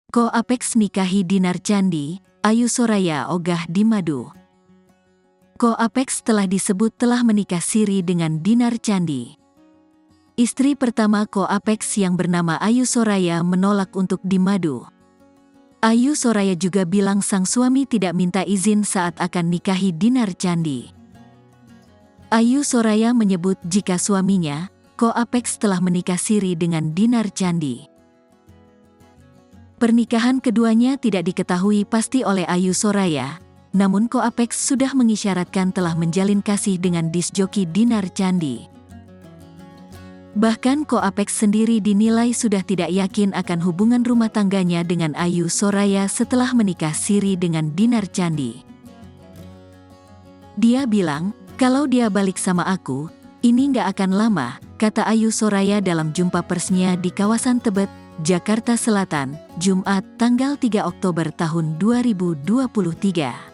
Ko Apex nikahi Dinar Candi, Ayu Soraya ogah di Madu. Ko Apex telah disebut telah menikah siri dengan Dinar Candi. Istri pertama Ko Apex yang bernama Ayu Soraya menolak untuk di Madu. Ayu Soraya juga bilang sang suami tidak minta izin saat akan nikahi Dinar Candi. Ayu Soraya menyebut jika suaminya, Ko Apex telah menikah siri dengan Dinar Candi. Pernikahan keduanya tidak diketahui pasti oleh Ayu Soraya, namun Ko Apex sudah mengisyaratkan telah menjalin kasih dengan disjoki Dinar Candi. Bahkan Ko Apex sendiri dinilai sudah tidak yakin akan hubungan rumah tangganya dengan Ayu Soraya setelah menikah siri dengan Dinar Candi. Dia bilang, "Kalau dia balik sama aku, ini nggak akan lama," kata Ayu Soraya dalam jumpa persnya di kawasan Tebet, Jakarta Selatan, Jumat tanggal 3 Oktober tahun 2023.